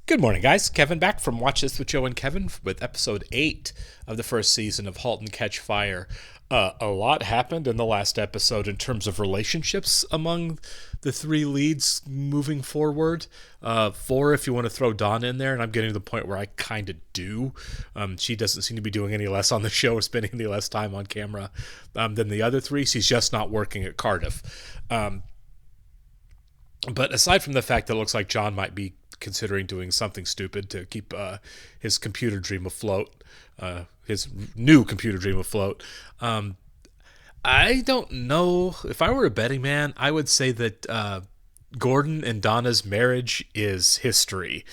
Good morning, guys. Kevin back from Watch This with Joe and Kevin with episode 8 of the first season of Halt and Catch Fire. A lot happened in the last episode in terms of relationships among the three leads moving forward. Four, if you want to throw Dawn in there, and I'm getting to the point where I kind of do. She doesn't seem to be doing any less on the show or spending any less time on camera than the other three. She's just not working at Cardiff. But aside from the fact that it looks like John might be considering doing something stupid to keep his computer dream afloat, his new computer dream afloat, I don't know. If I were a betting man, I would say that Gordon and Donna's marriage is history,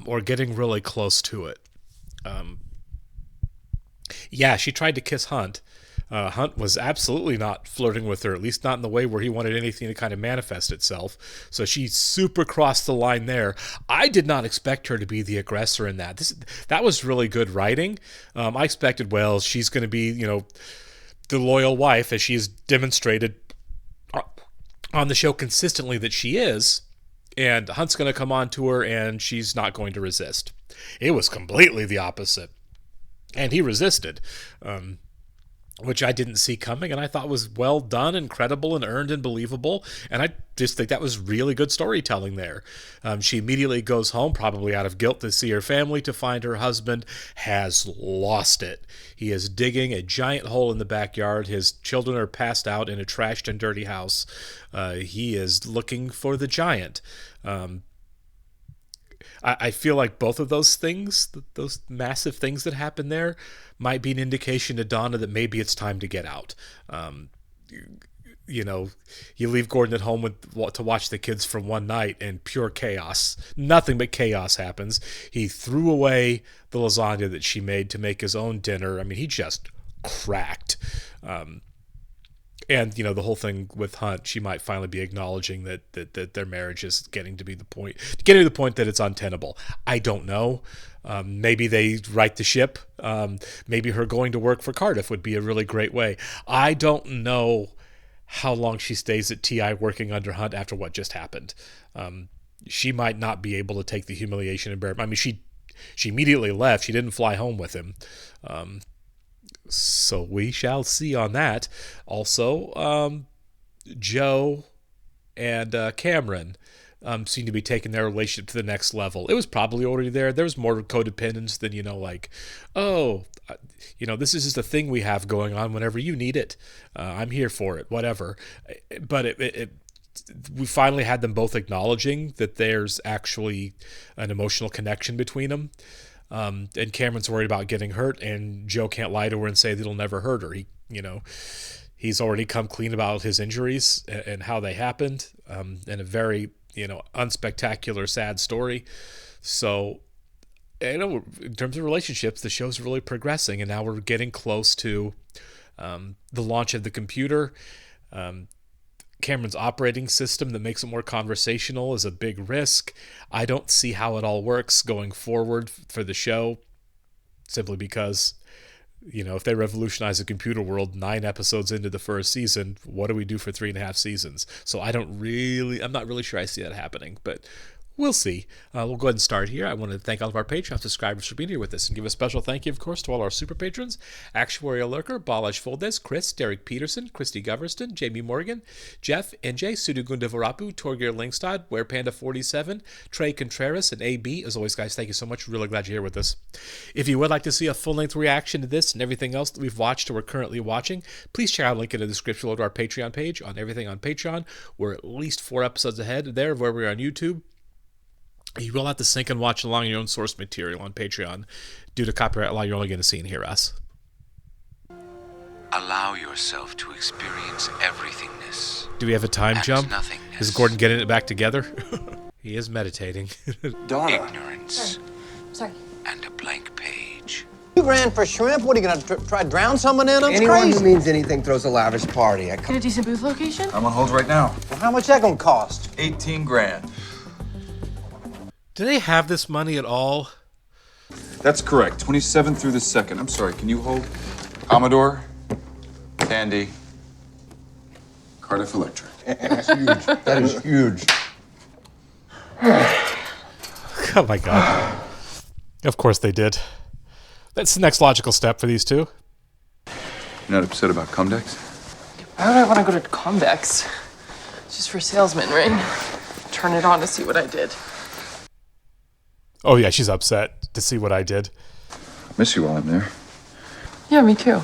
or getting really close to it. Yeah, she tried to kiss Hunt. Hunt was absolutely not flirting with her, at least not in the way where he wanted anything to kind of manifest itself. So she super crossed the line there. I did not expect her to be the aggressor in that. That was really good writing. I expected, well, she's going to be, the loyal wife, as she has demonstrated on the show consistently that she is. And Hunt's going to come on to her, and she's not going to resist. It was completely the opposite. And he resisted. Which I didn't see coming, and I thought was well done and credible and earned and believable, and I just think that was really good storytelling there. She immediately goes home, probably out of guilt, to see her family, to find her husband has lost it. He is digging a giant hole in the backyard. His children are passed out in a trashed and dirty house. He is looking for the giant. I feel like both of those things, those massive things that happen there, might be an indication to Donna that maybe it's time to get out. You leave Gordon at home to watch the kids for one night, and pure chaos. Nothing but chaos happens. He threw away the lasagna that she made to make his own dinner. I mean, he just cracked. And, the whole thing with Hunt, she might finally be acknowledging that their marriage is getting to the point that it's untenable. I don't know. Maybe they right the ship. Maybe her going to work for Cardiff would be a really great way. I don't know how long she stays at TI working under Hunt after what just happened. She might not be able to take the humiliation and bear it. I mean, she immediately left. She didn't fly home with him. So we shall see on that. Also, Joe and Cameron seem to be taking their relationship to the next level. It was probably already there. There was more codependence than, this is just a thing we have going on whenever you need it. I'm here for it, whatever. But we finally had them both acknowledging that there's actually an emotional connection between them. And Cameron's worried about getting hurt, and Joe can't lie to her and say that he'll never hurt her. He's already come clean about his injuries and how they happened, in a very, unspectacular, sad story. So, in terms of relationships, the show's really progressing, and now we're getting close to the launch of the computer. Cameron's operating system that makes it more conversational is a big risk. I don't see how it all works going forward for the show, simply because, if they revolutionize the computer world 9 episodes into the first season, what do we do for 3.5 seasons? So I'm not really sure I see that happening, but we'll see. We'll go ahead and start here. I want to thank all of our Patreon subscribers for being here with us, and give a special thank you, of course, to all our super patrons: Actuarial Lurker, Balazs Foldes, Chris, Derek Peterson, Christy Goverston, Jamie Morgan, Jeff, NJ, Sudugunda Varapu, Torgir Lingstad, WerePanda47, Trey Contreras, and AB. As always, guys, thank you so much. Really glad you're here with us. If you would like to see a full-length reaction to this and everything else that we've watched or we're currently watching, please check out a link in the description below to our Patreon page. On everything on Patreon, we're at least 4 episodes ahead there of where we're on YouTube. You will have to sync and watch along your own source material on Patreon. Due to copyright law, you're only going to see and hear us. Allow yourself to experience everythingness. Do we have a time jump? Nothingness. Is Gordon getting it back together? He is meditating. Donna. Ignorance. Sorry. And a blank page. 2 grand for shrimp? What are you gonna try to drown someone in them? Anyone Crazy. who means anything throws a lavish party. Get a decent booth location? I'm on hold right now. Well, how much that gonna cost? 18 grand. Do they have this money at all? That's correct. 27th through the 2nd. I'm sorry, can you hold? Commodore, Tandy, Cardiff Electric. That's huge. That is huge. Oh my god. Of course they did. That's the next logical step for these two. You're not upset about Comdex? Why would I want to go to Comdex? It's just for salesmen, right? Turn it on to see what I did. Oh yeah, she's upset to see what I did. Miss you while I'm there. Yeah, me too.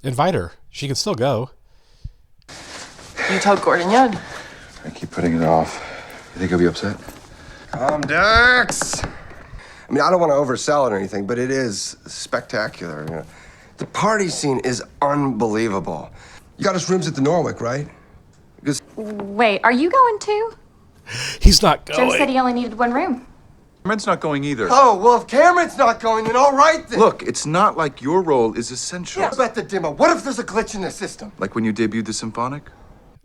Invite her. She can still go. You told Gordon yet? I keep putting it off. You think he'll be upset? Comdex! I mean, I don't want to oversell it or anything, but it is spectacular. You know. The party scene is unbelievable. You got us rooms at the Norwick, right? Because Wait, are you going too? He's not Joe said going. he only needed one room. Cameron's not going either. oh well, if Cameron's not going, then all right then. Look, it's not like your role is essential. What about the demo? What if there's a glitch in the system? Like when you debuted the Symphonic?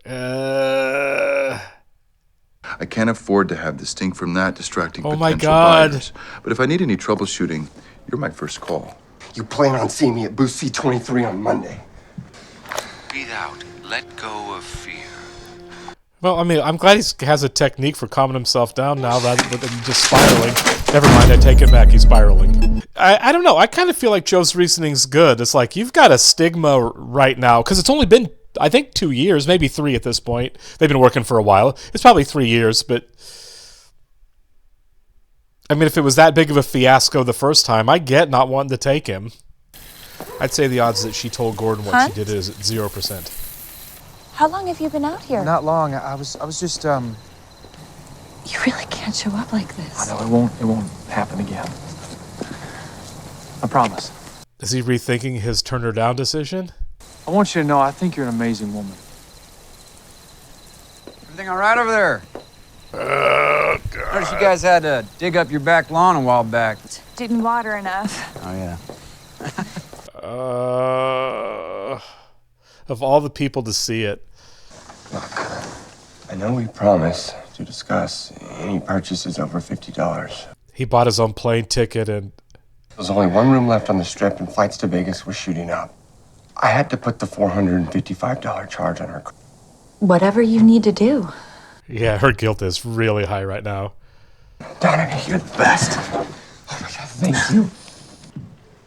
I can't afford to have this sting from that distracting Oh my potential God. buyers. But if I need any troubleshooting, you're my first call. You plan on seeing me at booth C23 on Monday. Breathe out. Let go of fear. Well, I mean, I'm glad he has a technique for calming himself down now rather than just spiraling. Never mind, I take it back. He's spiraling. I don't know. I kind of feel like Joe's reasoning's good. It's like, you've got a stigma right now, because it's only been, I think, 2 years, maybe 3 at this point. They've been working for a while. It's probably 3 years, but I mean, if it was that big of a fiasco the first time, I get not wanting to take him. I'd say the odds that she told Gordon what Halt? she did is at 0%. How long have you been out here? Not long. I was just You really can't show up like this. I know it won't happen again. I promise. Is he rethinking his turn her down decision? I want you to know I think you're an amazing woman. Everything all right over there? Notice you guys had to dig up your back lawn a while back. Didn't water enough. Oh, yeah. Of all the people to see it. I know we promised to discuss any purchases over $50. He bought his own plane ticket and There's only one room left on the strip, and flights to Vegas were shooting up. I had to put the $455 charge on her. Whatever you need to do. yeah, her guilt is really high right now. Donovan, you're the best. Oh my God, thank you.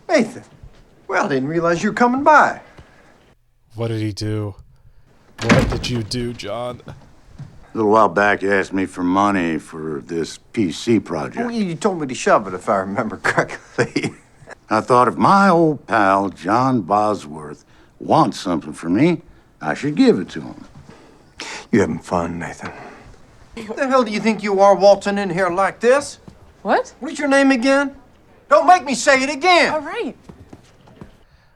Nathan. Well, didn't realize you were coming by. What did he do? What did you do, John? A little while back, you asked me for money for this PC project. Oh, you told me to shove it, if I remember correctly. I thought if my old pal, John Bosworth, wants something from me, I should give it to him. You having fun, Nathan? What the hell do you think you are waltzing in here like this? What? What's your name again? Don't make me say it again! All right.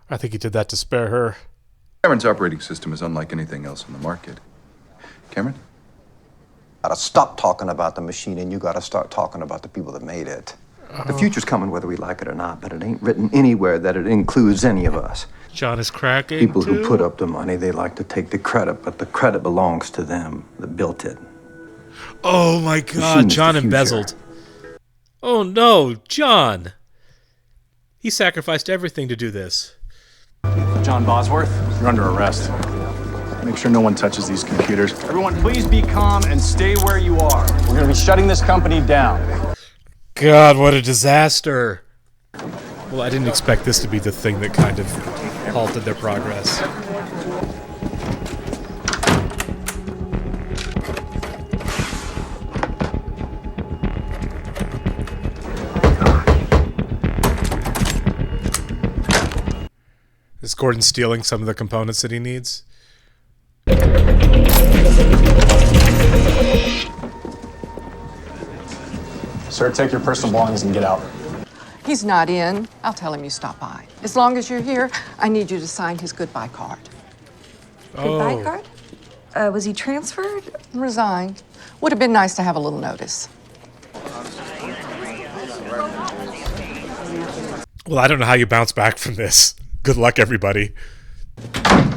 I think he did that to spare her. Cameron's operating system is unlike anything else on the market. Cameron? Gotta stop talking about the machine and you gotta start talking about the people that made it. The future's coming whether we like it or not, but it ain't written anywhere that it includes any of us. John is cracking. People too? who put up the money, they like to take the credit, but the credit belongs to them that built it. Oh my Machine God, is John the future. embezzled. Oh no, John! He sacrificed everything to do this. John Bosworth, you're under arrest. Make sure no one touches these computers. Everyone, please be calm and stay where you are. We're going to be shutting this company down. God, what a disaster. Well, I didn't expect this to be the thing that kind of halted their progress. Is Gordon stealing some of the components that he needs? Sir, take your personal belongings and get out. He's not in. I'll tell him you stopped by. As long as you're here, I need you to sign his goodbye card. Goodbye card? Was he transferred? Resigned. Would have been nice to have a little notice. Well, I don't know how you bounce back from this. Good luck, everybody.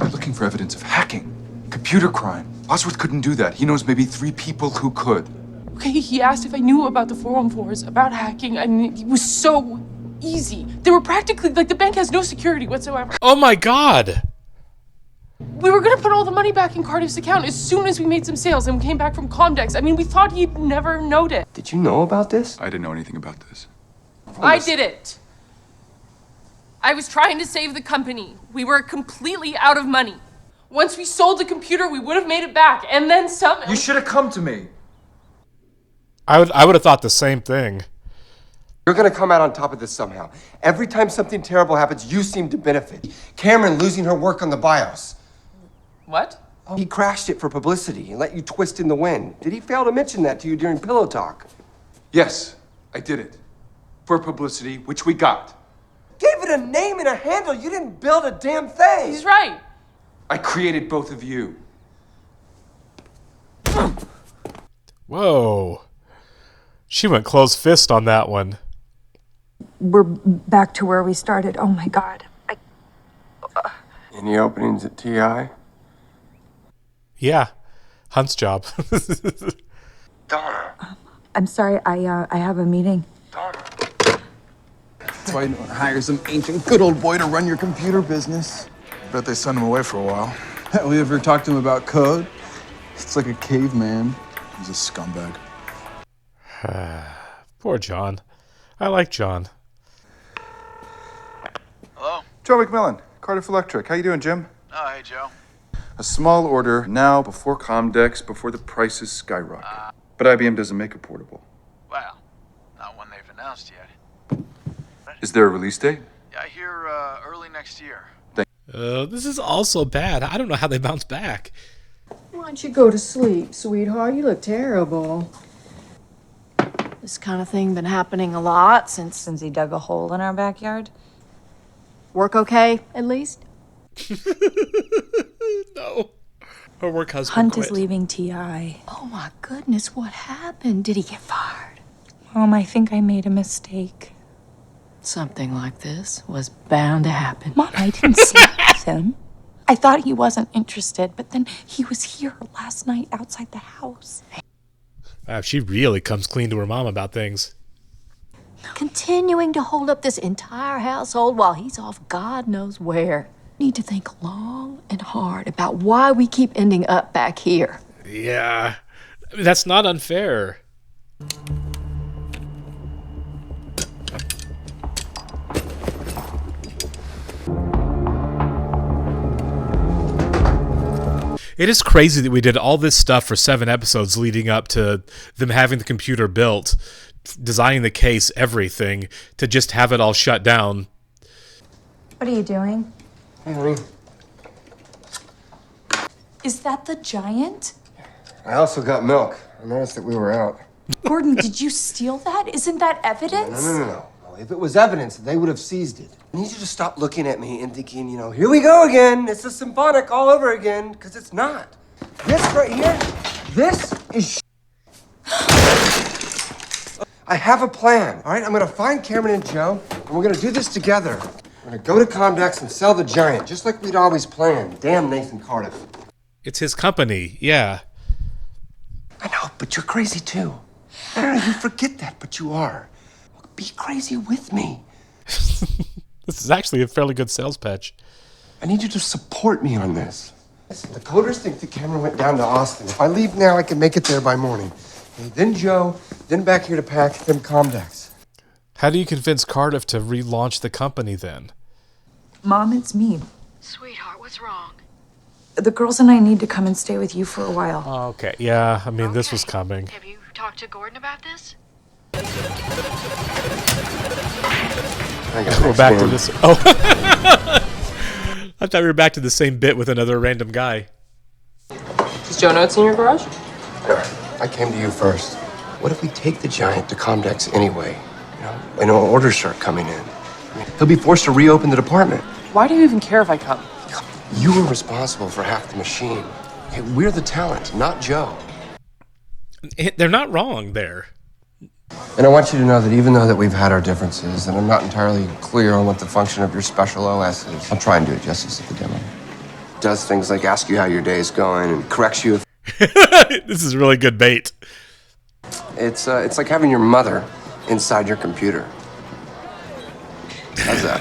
We're looking for evidence of hacking. Computer crime. Bosworth couldn't do that. He knows maybe 3 people who could. Okay, he asked if I knew about the 414s, about hacking. I mean, it was so easy. They were practically, like, the bank has no security whatsoever. Oh my God! We were gonna put all the money back in Cardiff's account as soon as we made some sales and came back from Comdex. I mean, we thought he'd never notice. Did you know about this? I didn't know anything about this. I didn't. I was trying to save the company. We were completely out of money. Once we sold the computer, we would have made it back, and then some. You should have come to me. I would have thought the same thing. You're gonna come out on top of this somehow. Every time something terrible happens, you seem to benefit. Cameron losing her work on the BIOS. What? He crashed it for publicity and let you twist in the wind. Did he fail to mention that to you during Pillow Talk? Yes, I did it. For publicity, which we got. Gave it a name and a handle. You didn't build a damn thing. He's right. I created both of you. Whoa. She went close fist on that one. We're back to where we started. Oh my God. Any openings at TI? Yeah. Hunt's job. Donna. I'm sorry, I have a meeting. Donna. That's why you don't hire some ancient good old boy to run your computer business. Bet they sent him away for a while. Have we ever talked to him about code? It's like a caveman. He's a scumbag. Poor John. I like John. Hello? Joe McMillan, Cardiff Electric. How you doing, Jim? Oh, hey, Joe. A small order now before Comdex, before the prices skyrocket. But IBM doesn't make a portable. Well, not one they've announced yet. Is there a release date? Yeah, I hear early next year. This is also bad. I don't know how they bounce back. Why don't you go to sleep, sweetheart? You look terrible. This kind of thing been happening a lot since he dug a hole in our backyard. Work okay, at least? No. Her work husband Hunt quit. is leaving TI. Oh my goodness, what happened? Did he get fired? Mom, I think I made a mistake. Something like this was bound to happen. Mom, I didn't sleep with him. I thought he wasn't interested, but then he was here last night outside the house. She really comes clean to her mom about things. Continuing to hold up this entire household while he's off God knows where. Need to think long and hard about why we keep ending up back here. Yeah. I mean, that's not unfair. It is crazy that we did all this stuff for 7 episodes leading up to them having the computer built, designing the case, everything, to just have it all shut down. What are you doing? Hey, honey. Is that the giant? I also got milk. I noticed that we were out. Gordon, did you steal that? Isn't that evidence? No. If it was evidence, they would have seized it. I need you to stop looking at me and thinking, here we go again. It's a symphonic all over again, because it's not. This right here, this is I have a plan, all right? I'm going to find Cameron and Joe, and we're going to do this together. We're going to go to Comdex and sell the giant, just like we'd always planned. Damn Nathan Cardiff. It's his company, yeah. I know, but you're crazy too. I don't know, you forget that, but you are. Be crazy with me. This is actually a fairly good sales pitch. I need you to support me on this. Listen, the coders think that Cameron went down to Austin. If I leave now, I can make it there by morning. Okay, then Joe, then back here to pack, then Comdex. How do you convince Cardiff to relaunch the company then? Mom, it's me. Sweetheart, what's wrong? The girls and I need to come and stay with you for a while. Okay, yeah, I mean, this was coming. Have you talked to Gordon about this? We're back to this. Oh, I thought we were back to the same bit with another random guy. Is Joe Notes in your garage? I came to you first. What if we take the giant to Comdex anyway? And orders start coming in. He'll be forced to reopen the department. Why do you even care if I come? You were responsible for half the machine. Okay, we're the talent, not Joe. They're not wrong there. And I want you to know that even though that we've had our differences, and I'm not entirely clear on what the function of your special OS is, I'll try and do it justice at the demo. Does things like ask you how your day's going and corrects you if... This is really good bait. It's like having your mother inside your computer. How's that?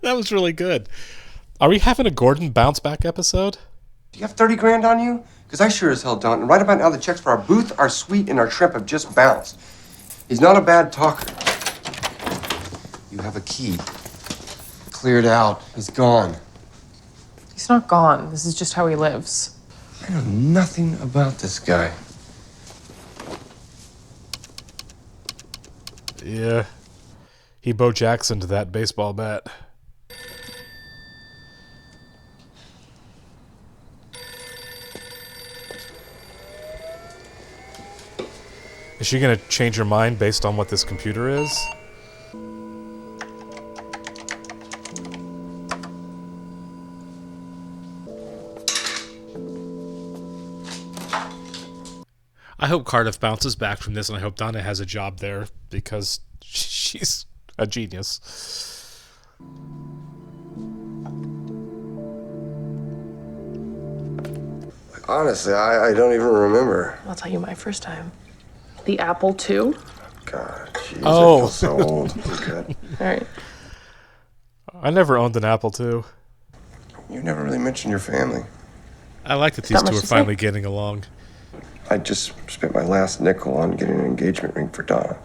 That was really good. Are we having a Gordon bounce back episode? Do you have 30 grand on you? Because I sure as hell don't. And right about now, the checks for our booth, our suite, and our shrimp have just bounced. He's not a bad talker. You have a key. Cleared out. He's gone. He's not gone. This is just how he lives. I know nothing about this guy. Yeah. He Bo Jacksoned that baseball bat. Is she going to change her mind based on what this computer is? I hope Cardiff bounces back from this, and I hope Donna has a job there, because she's a genius. Honestly, I don't even remember. I'll tell you my first time. The Apple II. God, jeez, Oh. I feel so old. Good. All right. I never owned an Apple II. You never really mentioned your family. I like that these Not two much are to say. finally getting along. I just spent my last nickel on getting an engagement ring for Donna.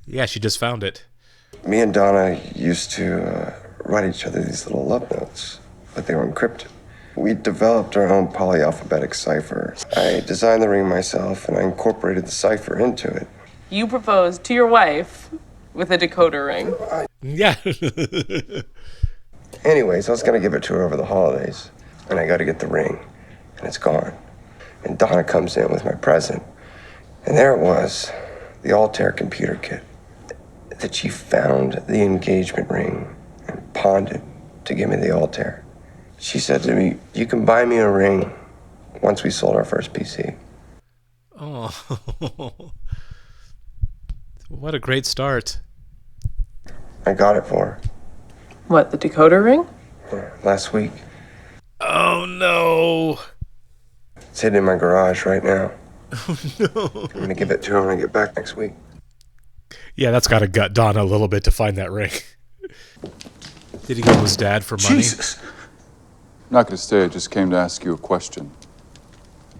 Yeah, she just found it. Me and Donna used to write each other these little love notes, but they were encrypted. We developed our own polyalphabetic cipher. I designed the ring myself, and I incorporated the cipher into it. You proposed to your wife with a decoder ring. Yeah. Anyways, I was going to give it to her over the holidays, and I got to get the ring, and it's gone. And Donna comes in with my present, and there it was, the Altair computer kit, that she found the engagement ring and pawned it to give me the Altair. She said to me, "You can buy me a ring once we sold our first PC." Oh. What a great start. I got it for her What, the decoder ring? last week. Oh, no. It's hidden in my garage right now. Oh, no. I'm gonna give it to her when I get back next week. Yeah, that's got to gut Donna a little bit to find that ring. Did he go to his dad for money? Jesus. I'm not going to stay. I just came to ask you a question.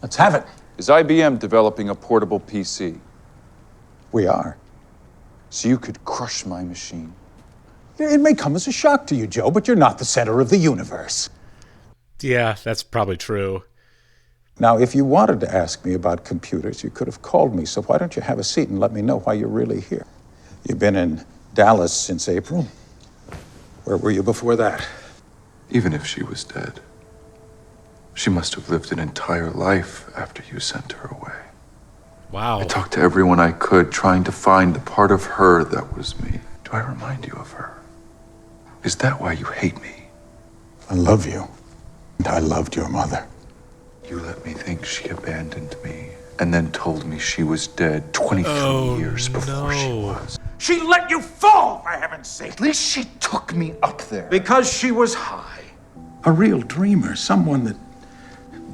Let's have it. Is IBM developing a portable PC? We are. So you could crush my machine? It may come as a shock to you, Joe, but you're not the center of the universe. Yeah, that's probably true. Now, if you wanted to ask me about computers, you could have called me, so why don't you have a seat and let me know why you're really here? You've been in Dallas since April. Where were you before that? Even if she was dead, she must have lived an entire life after you sent her away. Wow. I talked to everyone I could, trying to find the part of her that was me. Do I remind you of her? Is that why you hate me? I love you. And I loved your mother. You let me think she abandoned me, and then told me she was dead 23 years before she was. She let you fall, for heaven's sake. At least she took me up there. Because she was high. A real dreamer, someone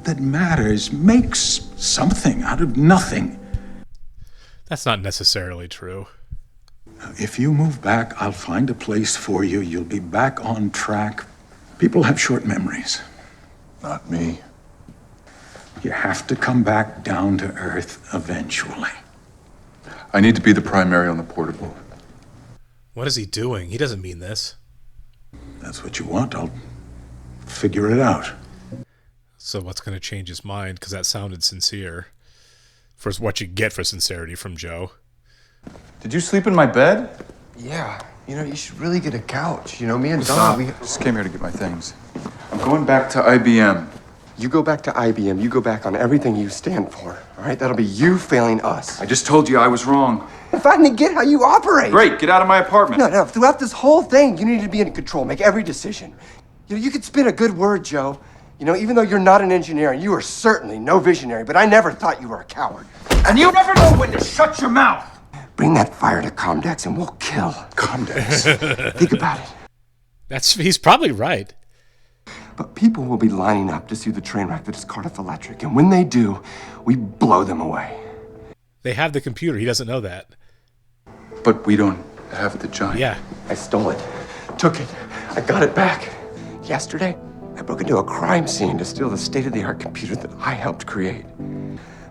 that matters, makes something out of nothing. That's not necessarily true. If you move back, I'll find a place for you. You'll be back on track. People have short memories. Not me. You have to come back down to earth eventually. I need to be the primary on the portable. What is he doing? He doesn't mean this. That's what you want. I'll figure it out. So what's going to change his mind? Because that sounded sincere. For what you get for sincerity from Joe. Did you sleep in my bed? Yeah, you should really get a couch. Me and Stop. Donna, Just came here to get my things. I'm going back to IBM. You go back to IBM, you go back on everything you stand for, all right? That'll be you failing us. I just told you I was wrong. I finally get how you operate. Great, get out of my apartment. No, throughout this whole thing, you need to be in control, make every decision. You could spin a good word, Joe. Even though you're not an engineer, and you are certainly no visionary, but I never thought you were a coward. And you never know when to shut your mouth. Bring that fire to Comdex and we'll kill. Comdex. Think about it. He's probably right. But people will be lining up to see the train wreck that is Cardiff Electric, and when they do, we blow them away. They have the computer. He doesn't know that. But we don't have the giant. Yeah. I stole it. Took it. I got it back. yesterday, I broke into a crime scene to steal the state-of-the-art computer that I helped create.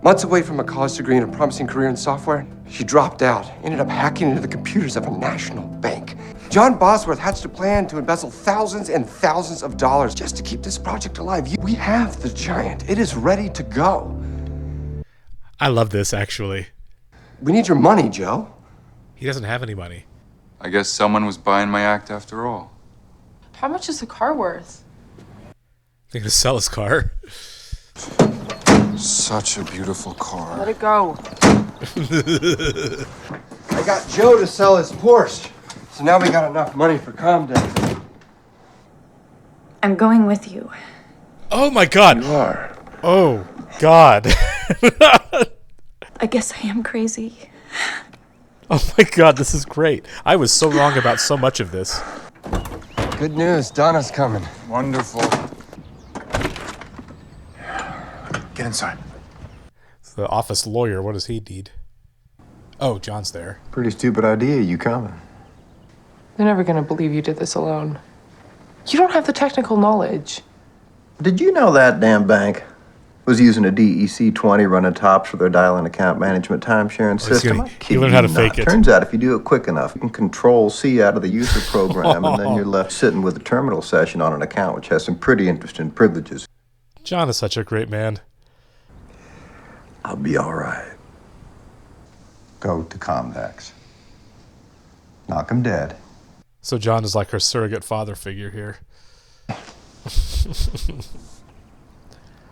Months away from a college degree and a promising career in software, she dropped out, ended up hacking into the computers of a national bank. John Bosworth hatched a plan to embezzle thousands and thousands of dollars just to keep this project alive. We have the giant. It is ready to go. I love this, actually. We need your money, Joe. He doesn't have any money. I guess someone was buying my act after all. How much is the car worth? They're gonna sell his car. Such a beautiful car. Let it go. I got Joe to sell his Porsche. So now we got enough money for Comdex. I'm going with you. Oh my god. You are. Oh god. I guess I am crazy. Oh my god, this is great. I was so wrong about so much of this. Good news, Donna's coming. Wonderful. Get inside. The office lawyer, what does he need? Oh, John's there. Pretty stupid idea, you coming. They're never gonna believe you did this alone. You don't have the technical knowledge. Did you know that damn bank was using a DEC 20 running tops for their dial-in account management time-sharing system? He learned how to fake it. Turns out if you do it quick enough, you can Control-C out of the user program, and then you're left sitting with a terminal session on an account which has some pretty interesting privileges. John is such a great man. I'll be all right. Go to Comdex. Knock him dead. So John is like her surrogate father figure here.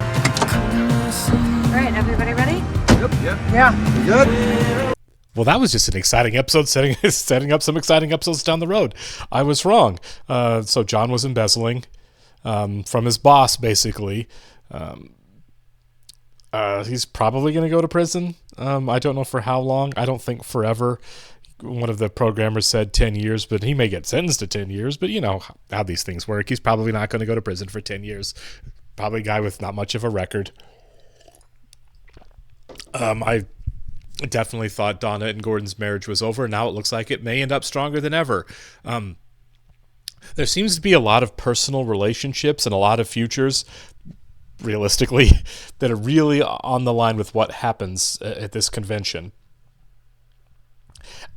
All right, everybody ready? Yep. Yeah. Good? Well, that was just an exciting episode, setting up some exciting episodes down the road. I was wrong. So John was embezzling from his boss, basically. He's probably going to go to prison. I don't know for how long. I don't think forever. One of the programmers said 10 years, but he may get sentenced to 10 years. But you know how these things work. He's probably not going to go to prison for 10 years. Probably a guy with not much of a record. I definitely thought Donna and Gordon's marriage was over. Now it looks like it may end up stronger than ever. There seems to be a lot of personal relationships and a lot of futures, realistically, that are really on the line with what happens at this convention.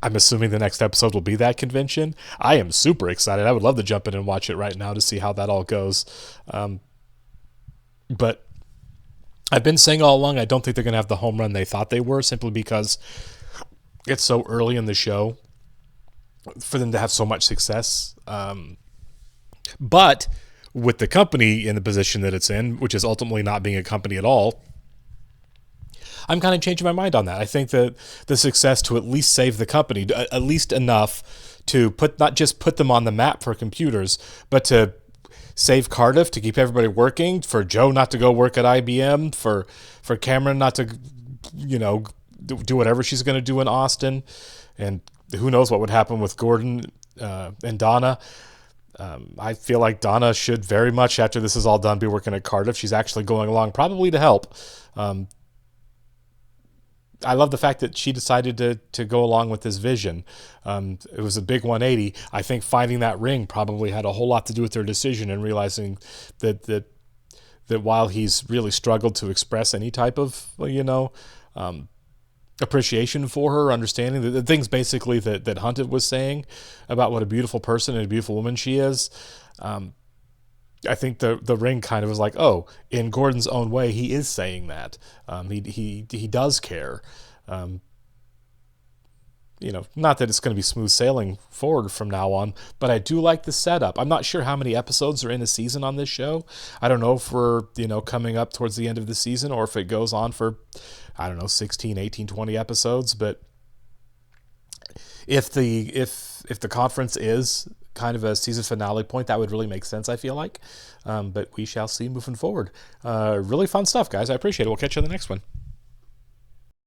I'm assuming the next episode will be that convention. I am super excited. I would love to jump in and watch it right now to see how that all goes. But I've been saying all along, I don't think they're going to have the home run they thought they were, simply because it's so early in the show for them to have so much success. But with the company in the position that it's in, which is ultimately not being a company at all, I'm kind of changing my mind on that. I think that the success to at least save the company, at least enough to not just put them on the map for computers, but to save Cardiff, to keep everybody working, for Joe not to go work at IBM, for Cameron not to, do whatever she's going to do in Austin, and who knows what would happen with Gordon and Donna. I feel like Donna should very much, after this is all done, be working at Cardiff. She's actually going along probably to help. I love the fact that she decided to go along with this vision. It was a big 180. I think finding that ring probably had a whole lot to do with their decision, and realizing that while he's really struggled to express any type of, appreciation for her, understanding the things basically that Hunted was saying about what a beautiful person and a beautiful woman she is. I think the ring kind of was like, oh, in Gordon's own way, he is saying that. He does care. Not that it's going to be smooth sailing forward from now on, but I do like the setup. I'm not sure how many episodes are in a season on this show. I don't know if we're, coming up towards the end of the season, or if it goes on for, 16, 18, 20 episodes. But if the conference is kind of a season finale point, that would really make sense, I feel like. But we shall see moving forward. Really fun stuff, guys. I appreciate it. We'll catch you on the next one.